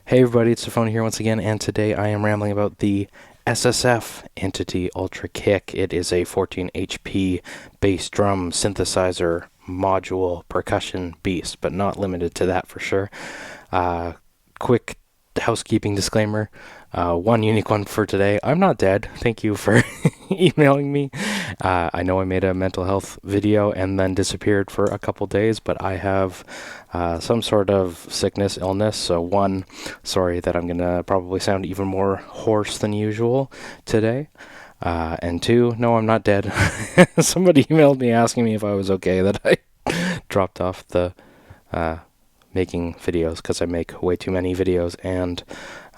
Hey everybody, it's tafony here once again, and today I am rambling about the SSF Entity Ultra Kick. It is a 14 HP bass drum synthesizer module percussion beast, but not limited to that for sure. Quick housekeeping disclaimer. One unique one for today. I'm not dead. Thank you for emailing me. I know I made a mental health video and then disappeared for a couple days, but I have some sort of sickness, illness. So one, sorry that I'm going to probably sound even more hoarse than usual today. And two, no, I'm not dead. Somebody emailed me asking me if I was okay, that I dropped off the making videos because I make way too many videos, and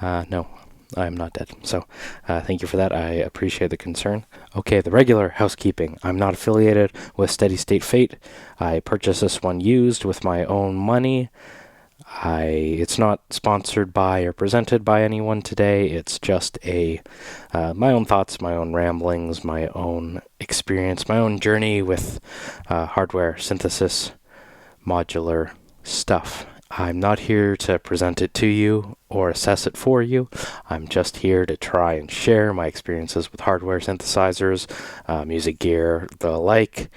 no, I'm not dead. So thank you for that. I appreciate the concern. Okay, the regular housekeeping. I'm not affiliated with Steady State Fate. I purchased this one used with my own money. It's not sponsored by or presented by anyone today. It's just my own thoughts, my own ramblings, my own experience, my own journey with hardware synthesis, modular stuff. I'm not here to present it to you or assess it for you. I'm just here to try and share my experiences with hardware synthesizers, music gear, the like,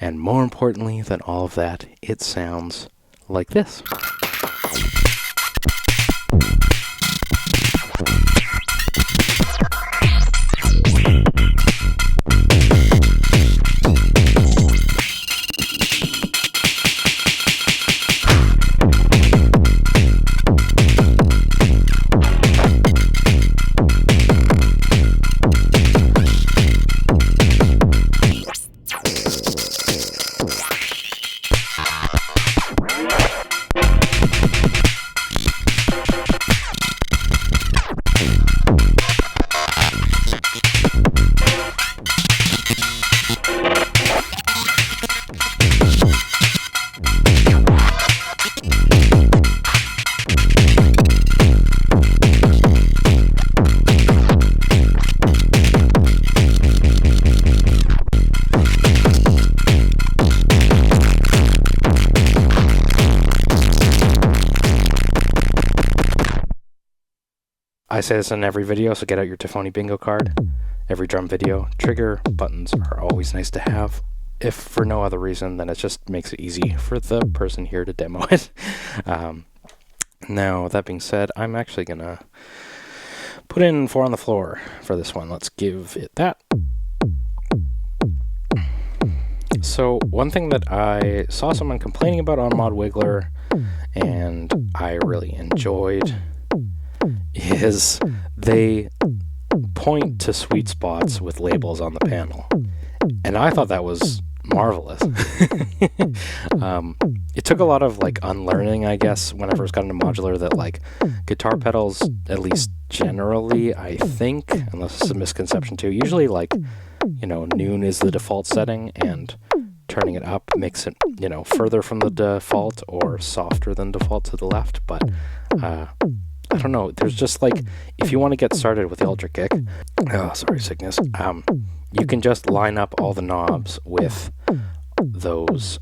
and more importantly than all of that, it sounds like this. I say this in every video, so get out your tafony bingo card. Every drum video, trigger buttons are always nice to have. If for no other reason, then it just makes it easy for the person here to demo it. Now, that being said, I'm actually going to put in 4 on the floor for this one. Let's give it that. So, one thing that I saw someone complaining about on Mod Wiggler, and I really enjoyed, is they point to sweet spots with labels on the panel. And I thought that was marvelous. It took a lot of unlearning, I guess, when I first got into modular, that guitar pedals, at least generally, I think, unless it's a misconception too, usually noon is the default setting, and turning it up makes it, further from the default or softer than default to the left. But I don't know, there's just if you want to get started with the Ultra Kick, sickness, you can just line up all the knobs with those,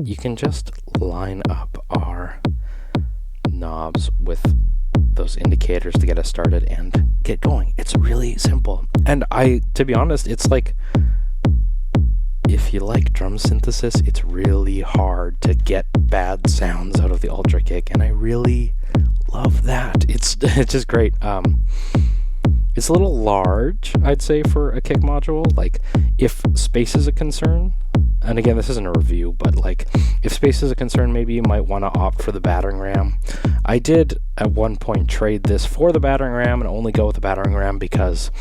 you can just line up our knobs with those indicators to get us started and get going. It's really simple. And to be honest, it's if you like drum synthesis, it's really hard to get bad sounds out of the Ultra Kick, and I really love that. It's just great. It's a little large, I'd say, for a kick module. If space is a concern, and again, this isn't a review, but if space is a concern, maybe you might want to opt for the battering ram. I did at one point trade this for the battering ram and only go with the battering ram because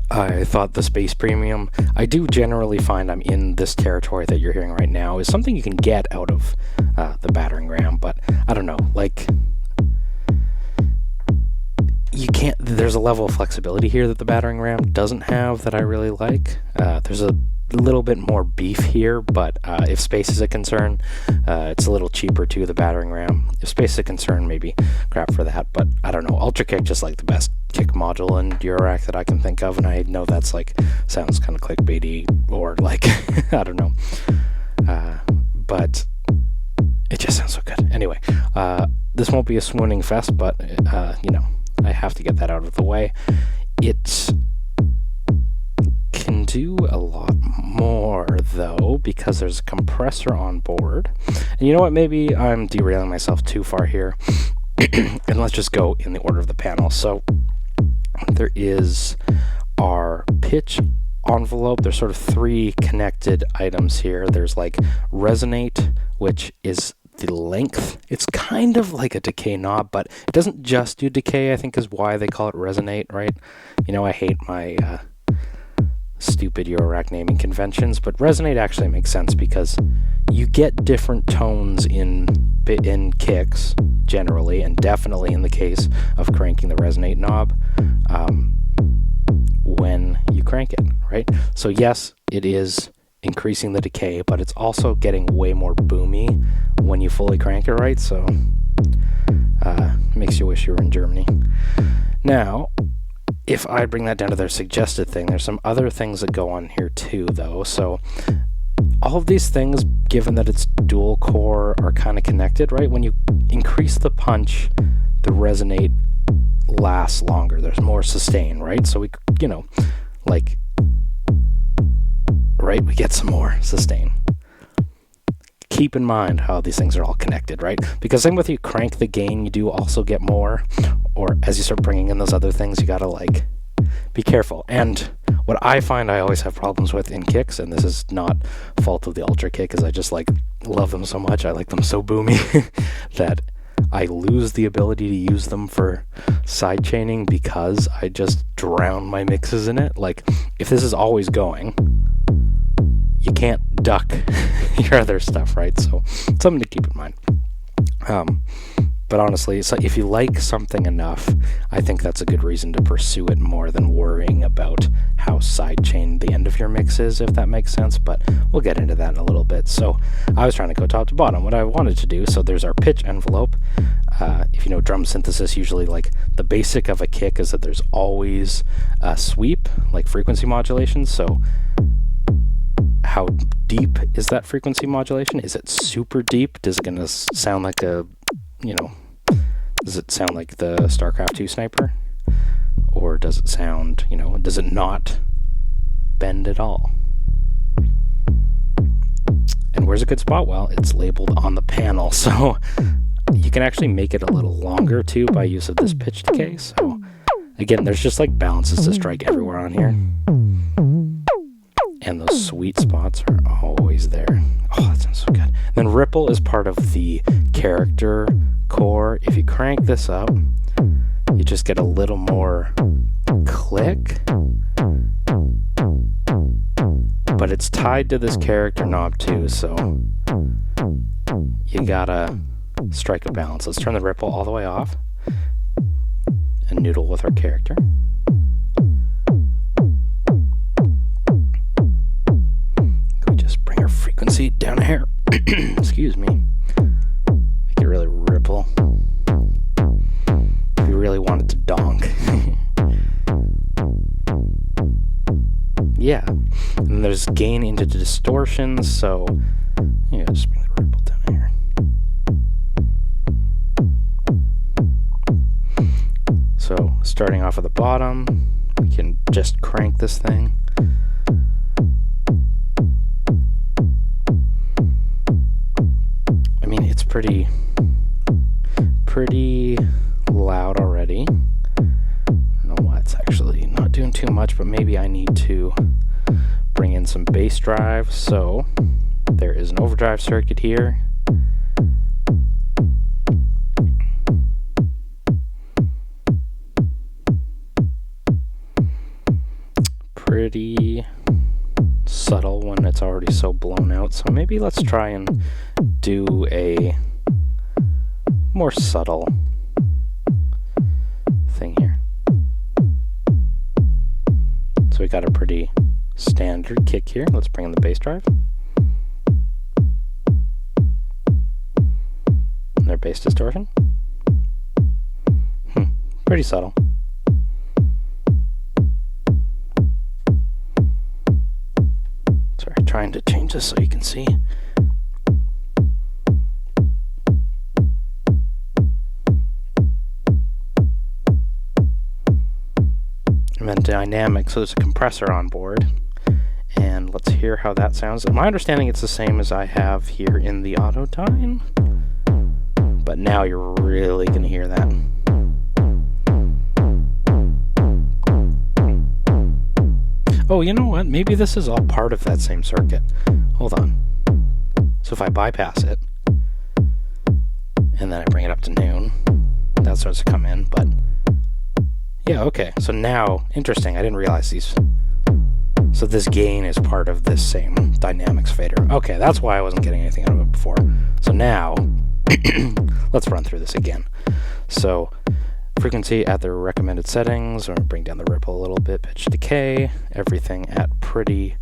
I thought the space premium, I do generally find I'm in this territory that you're hearing right now, is something you can get out of the battering ram, but I don't know, you can't, there's a level of flexibility here that the battering ram doesn't have that I really like. There's a little bit more beef here, but if space is a concern, it's a little cheaper too, the battering ram. If space is a concern, maybe crap for that, but I don't know. Ultra Kick, just the best kick module in Durac that I can think of, and I know that's sounds kind of clickbaity, or I don't know. But It just sounds so good. Anyway, this won't be a swooning fest, but, I have to get that out of the way. It can do a lot more, though, because there's a compressor on board. And you know what? Maybe I'm derailing myself too far here. And let's just go in the order of the panel. So there is our pitch envelope. There's sort of three connected items here. There's like resonate, which is the length. It's kind of like a decay knob, but it doesn't just do decay, I think is why they call it resonate, right? I hate my stupid Eurorack naming conventions, but resonate actually makes sense because you get different tones in kicks generally, and definitely in the case of cranking the resonate knob when you crank it, right? So yes, it is increasing the decay, but it's also getting way more boomy when you fully crank it, right? So makes you wish you were in Germany. Now, if I bring that down to their suggested thing, there's some other things that go on here too, though. So all of these things, given that it's dual core, are kind of connected, right? When you increase the punch, the resonate lasts longer. There's more sustain, right? So we get some more sustain. Keep in mind how these things are all connected, right? Because same with you crank the gain, you do also get more, or as you start bringing in those other things, you gotta be careful. And what I find I always have problems with in kicks, and this is not fault of the Ultra Kick, is I just love them so much, I like them so boomy that I lose the ability to use them for side chaining because I just drown my mixes in it. Like, if this is always going, you can't duck your other stuff, right? So, something to keep in mind. But honestly, so if you like something enough, I think that's a good reason to pursue it more than worrying about how sidechained the end of your mix is, if that makes sense. But we'll get into that in a little bit. So I was trying to go top to bottom. What I wanted to do, so there's our pitch envelope. If you know drum synthesis, usually the basic of a kick is that there's always a sweep, like frequency modulation. So how deep is that frequency modulation? Is it super deep? Does it gonna sound like does it sound like the StarCraft 2 sniper? Or does it sound, does it not bend at all? And where's a good spot? Well, it's labeled on the panel, so you can actually make it a little longer too by use of this pitch decay. So again, there's just balances to strike everywhere on here. And those sweet spots are always there. Oh, that sounds so good. And then ripple is part of the character core. If you crank this up, you just get a little more click. But it's tied to this character knob too, so you gotta strike a balance. Let's turn the ripple all the way off and noodle with our character. Frequency down a hair. Excuse me. Make it really ripple. If you really want it to donk. Yeah. And then there's gain into distortion, so just bring the ripple down here. So starting off at the bottom, we can just crank this thing. It's pretty loud already. I don't know why it's actually not doing too much, but maybe I need to bring in some bass drive. So there is an overdrive circuit here. Pretty subtle when it's already so blown out. So maybe let's try and do a more subtle thing here. So we got a pretty standard kick here. Let's bring in the bass drive. And their bass distortion. Pretty subtle. Sorry, trying to change this so you can see. dynamic, so there's a compressor on board. And let's hear how that sounds. My understanding it's the same as I have here in the Autodyne, but now you're really going to hear that. Oh, you know what? Maybe this is all part of that same circuit. Hold on. So if I bypass it, and then I bring it up to noon, that starts to come in, but yeah, okay. So now, interesting, I didn't realize these. So this gain is part of this same dynamics fader. Okay, that's why I wasn't getting anything out of it before. So now, let's run through this again. So frequency at the recommended settings, or bring down the ripple a little bit, pitch decay, everything at pretty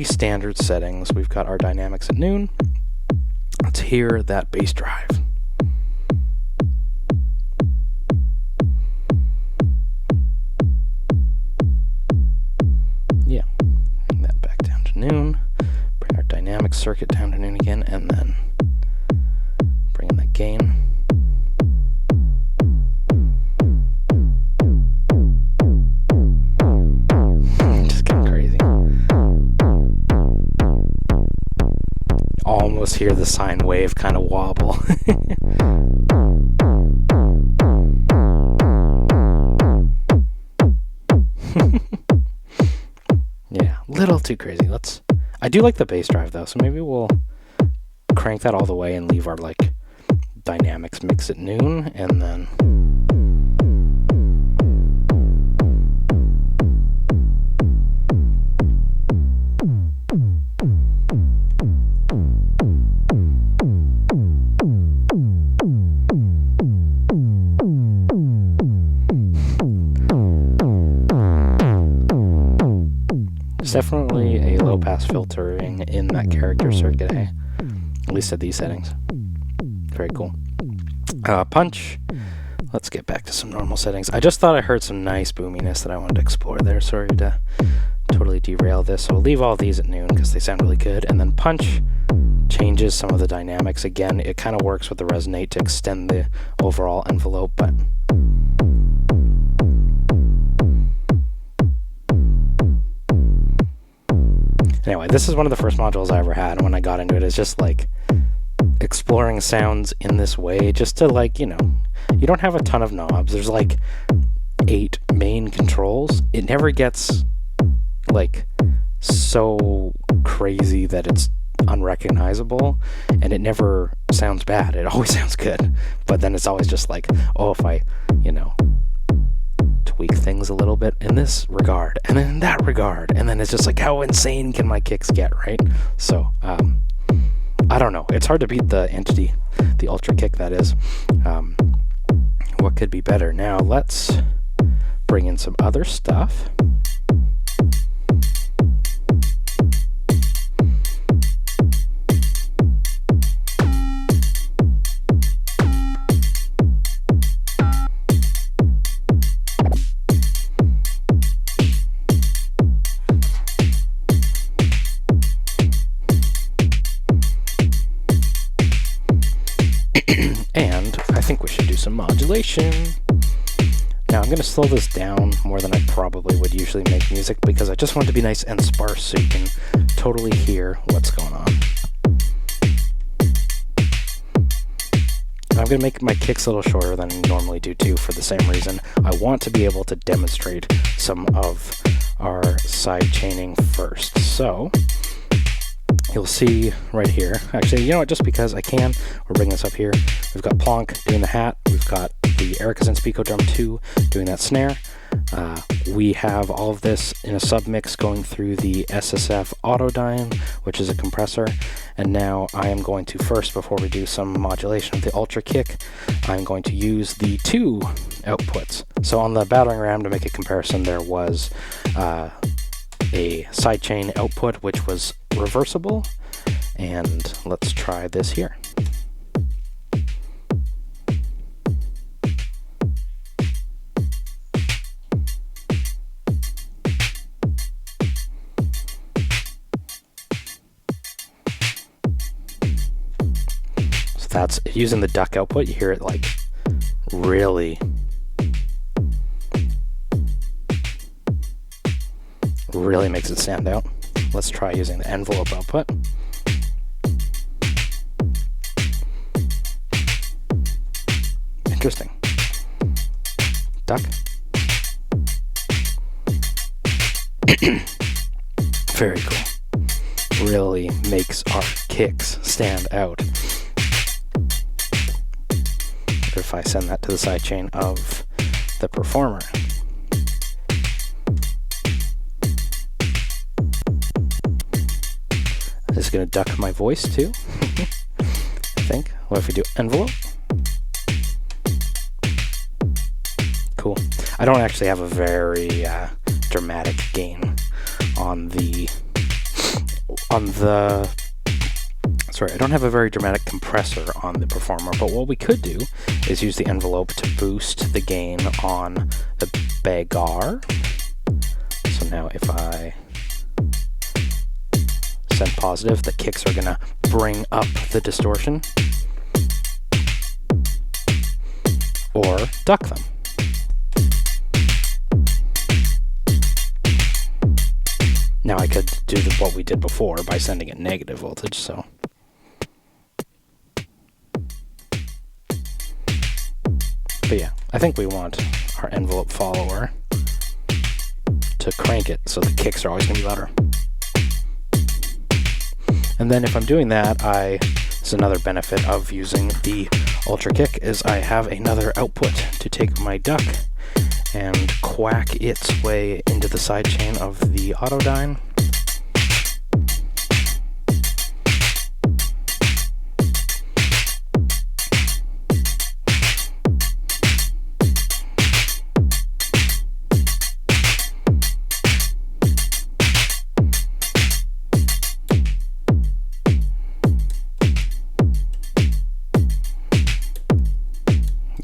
standard settings. We've got our dynamics at noon. Let's hear that bass drive. Yeah, bring that back down to noon. Bring our dynamic circuit down to noon again, and then bring in that gain. Just getting crazy. Almost hear the sine wave kind of wobble. Yeah, little too crazy. I do like the bass drive though, so maybe we'll crank that all the way and leave our like dynamics mix at noon, and then definitely a low-pass filtering in that character circuit, eh? At least at these settings. Very cool. Punch. Let's get back to some normal settings. I just thought I heard some nice boominess that I wanted to explore there. Sorry to totally derail this. So we'll leave all these at noon because they sound really good. And then punch changes some of the dynamics. Again, it kind of works with the resonate to extend the overall envelope, but anyway, this is one of the first modules I ever had, and when I got into it, it's just like exploring sounds in this way, just to like, you know, you don't have a ton of knobs. There's like 8 main controls. It never gets like so crazy that it's unrecognizable, and it never sounds bad. It always sounds good, but then it's always just like, oh, if I, you know, tweak things a little bit in this regard and then in that regard, and then it's just like, how insane can my kicks get, right? So I don't know, it's hard to beat the Entity, the Ultra Kick, that is. What could be better? Now let's bring in some other stuff. And I think we should do some modulation. Now I'm going to slow this down more than I probably would usually make music, because I just want it to be nice and sparse so you can totally hear what's going on. I'm going to make my kicks a little shorter than I normally do too, for the same reason. I want to be able to demonstrate some of our side chaining first. So you'll see right here, actually, you know what, just because I can, we're bringing this up here. We've got Plonk doing the hat. We've got the Erica Spico Drum 2 doing that snare. We have all of this in a submix going through the SSF Autodyne, which is a compressor. And now I am going to first, before we do some modulation of the Ultra Kick, I'm going to use the 2 outputs. So on the Battering Ram, to make a comparison, there was a sidechain output which was reversible, and let's try this here. So that's using the duck output. You hear it like really really makes it stand out. Let's try using the envelope output. Interesting. Duck. Very cool. Really makes our kicks stand out. If I send that to the sidechain of the performer. This is going to duck my voice too, I think. What if we do envelope? Cool. I don't actually have a very dramatic gain on the sorry, I don't have a very dramatic compressor on the performer, but what we could do is use the envelope to boost the gain on the bagar. So now if I send positive, the kicks are going to bring up the distortion or duck them. Now I could do what we did before by sending it negative voltage, so. But yeah, I think we want our envelope follower to crank it so the kicks are always going to be louder. And then if I'm doing that, this is another benefit of using the Ultra Kick is I have another output to take my duck and quack its way into the sidechain of the autodyne.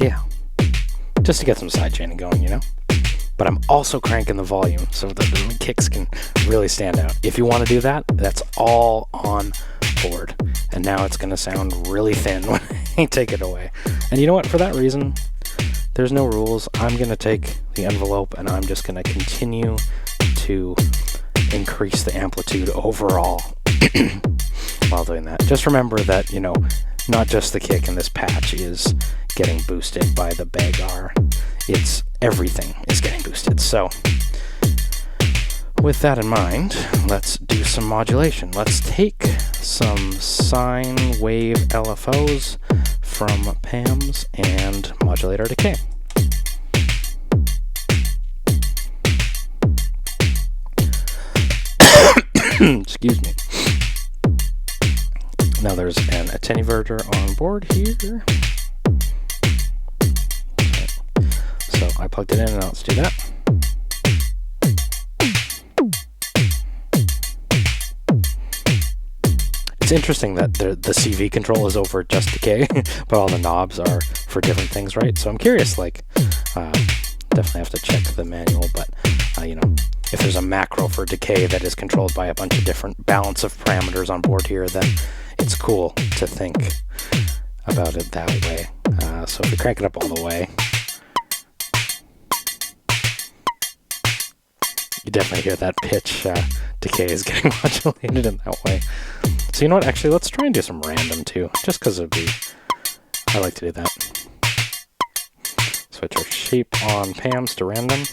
Yeah, just to get some sidechaining going, you know? But I'm also cranking the volume so that the kicks can really stand out. If you want to do that, that's all on board. And now it's going to sound really thin when I take it away. And you know what? For that reason, there's no rules. I'm going to take the envelope and I'm just going to continue to increase the amplitude overall while doing that. Just remember that, you know, not just the kick in this patch is getting boosted by the bagar. It's everything is getting boosted. So with that in mind, let's do some modulation. Let's take some sine wave LFOs from PAMs and modulate our decay. Excuse me. Now there's an attenuator on board here. Okay. So I plugged it in and let's do that. It's interesting that the CV control is over just decay, but all the knobs are for different things, right? So I'm curious, like, definitely have to check the manual, but, you know, if there's a macro for decay that is controlled by a bunch of different balance of parameters on board here, then it's cool to think about it that way. So if we crank it up all the way, you definitely hear that pitch decay is getting modulated in that way. So you know what, actually let's try and do some random too, just because I like to do that. Switch our shape on PAMs to random.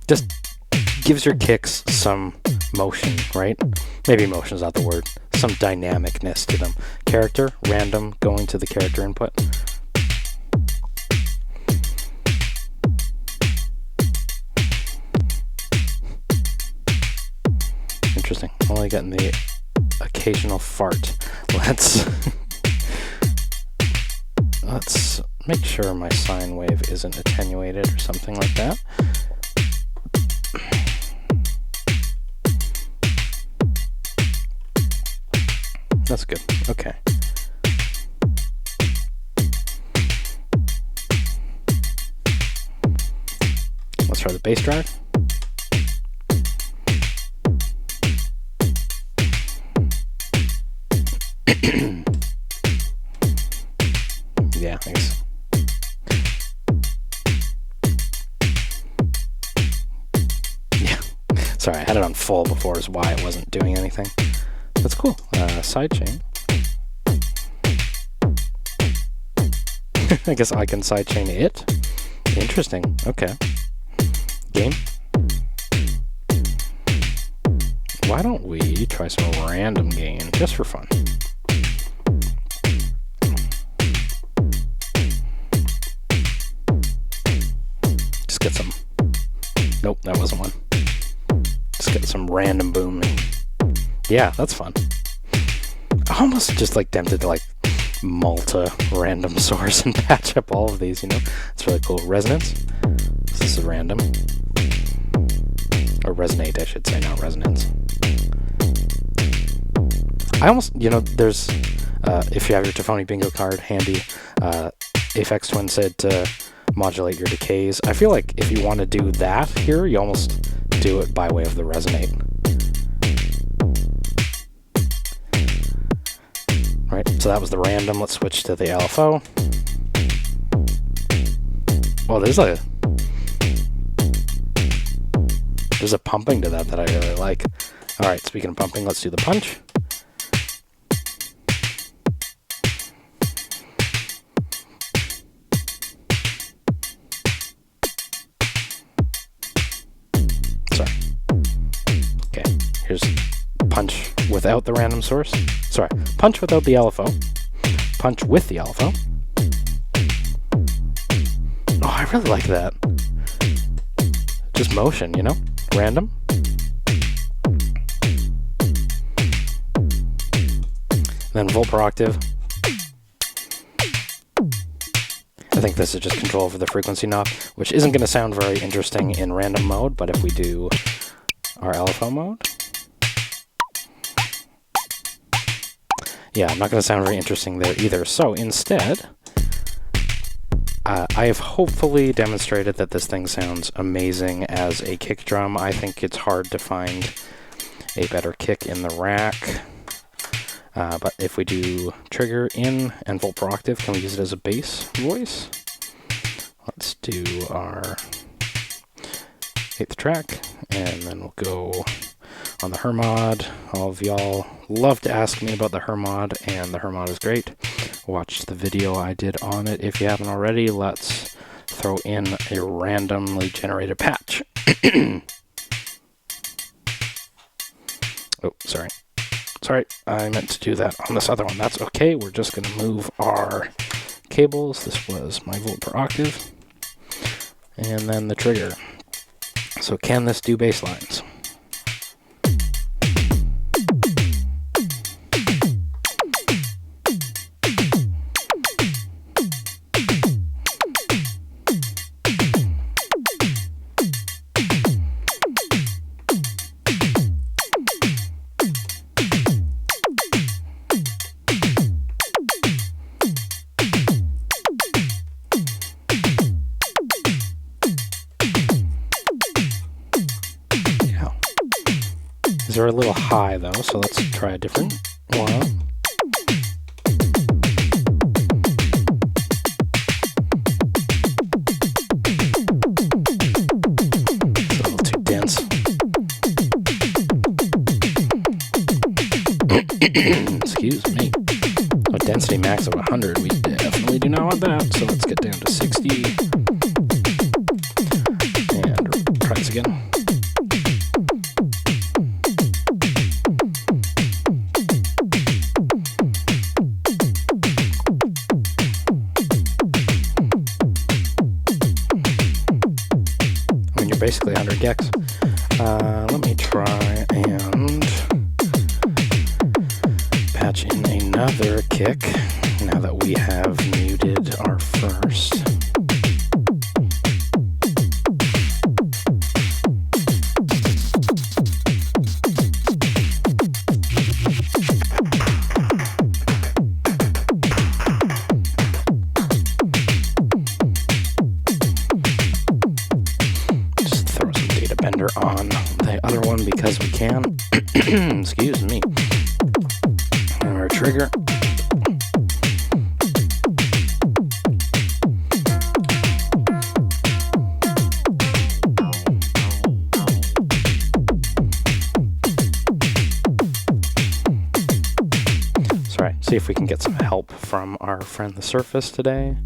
Just gives your kicks some motion, right? Maybe motion's not the word. Some dynamicness to them. Character, random, going to the character input. Interesting. Only getting the occasional fart. Let's make sure my sine wave isn't attenuated or something like that. That's good. Okay. Let's try the bass drive. Sorry, I had it on full before is why it wasn't doing anything. That's cool. Sidechain. I guess I can sidechain it. Interesting. Okay. Game. Why don't we try some random gain just for fun? Just get some. Nope, that wasn't one. Just get some random booming. Yeah, that's fun. I almost just like tempted to like multi random source and patch up all of these, you know? It's really cool. Resonance. So this is random. Or resonate, I should say, not resonance. I almost, you know, there's, if you have your Tafony bingo card handy, Aphex Twin said to modulate your decays. I feel like if you want to do that here, you almost do it by way of the resonate. Right, so that was the random. Let's switch to the LFO. Oh, there's a pumping to that I really like. All right, speaking of pumping, let's do the punch. Sorry. Okay, here's punch without the random source. Sorry, punch without the LFO. Punch with the LFO. Oh, I really like that. Just motion, you know? Random. Then volt per octave. I think this is just control over the frequency knob, which isn't going to sound very interesting in random mode, but if we do our LFO mode, yeah, not going to sound very interesting there either. So instead, I have hopefully demonstrated that this thing sounds amazing as a kick drum. I think it's hard to find a better kick in the rack. But if we do trigger in and volt per octave, can we use it as a bass voice? Let's do our 8th track, and then we'll go on the Hermod. All of y'all love to ask me about the Hermod, and the Hermod is great. Watch the video I did on it if you haven't already. Let's throw in a randomly generated patch. Oh, sorry. Sorry, I meant to do that on this other one. That's okay. We're just going to move our cables. This was my volt per octave. And then the trigger. So can this do bass lines? They're a little high though, so let's try a different one. It's a little too dense. Excuse me. A density max of 100, we definitely do not want that, so let's get down to 60. And try this again. Basically 100 gex. Let me try and patch in another kick now that we have muted our first. On the other one because we can. Excuse me. And our trigger. see if we can get some help from our friend the Surface today.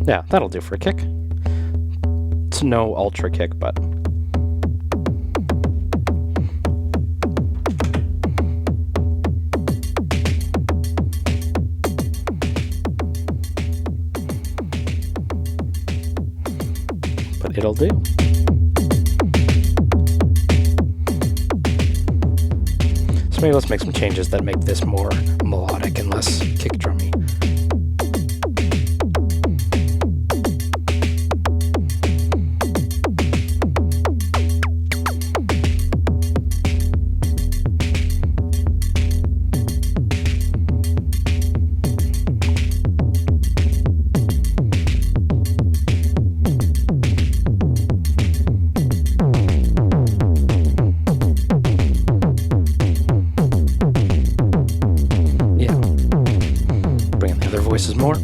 Yeah, that'll do for a kick. It's no ultra kick, but it'll do. So maybe let's make some changes that make this more melodic and less kick drummy. Voices more.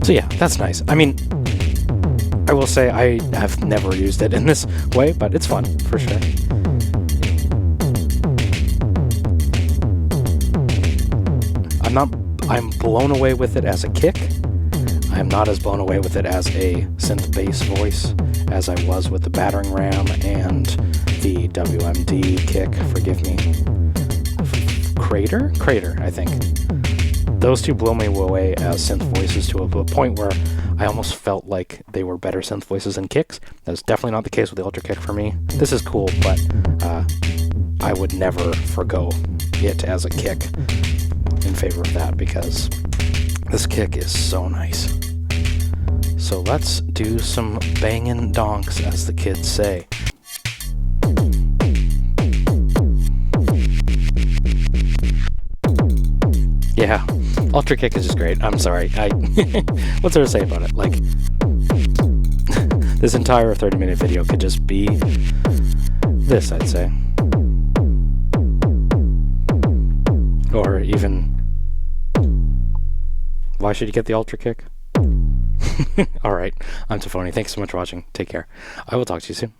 So yeah, that's nice. I mean, I will say I have never used it in this way, but it's fun for sure. I'm blown away with it as a kick. I am not as blown away with it as a synth bass voice as I was with the battering ram and the WMD kick, forgive me. Crater, I think. Those two blow me away as synth voices to a point where I almost felt like they were better synth voices than kicks. That's definitely not the case with the Ultra Kick for me. This is cool, but I would never forgo it as a kick in favor of that because this kick is so nice. So let's do some bangin' donks, as the kids say. Yeah, Ultra Kick is just great. I'm sorry. What's there to say about it? Like, this entire 30-minute video could just be this, I'd say. Or even, why should you get the Ultra Kick? Alright, I'm Tafony. Thanks so much for watching. Take care. I will talk to you soon.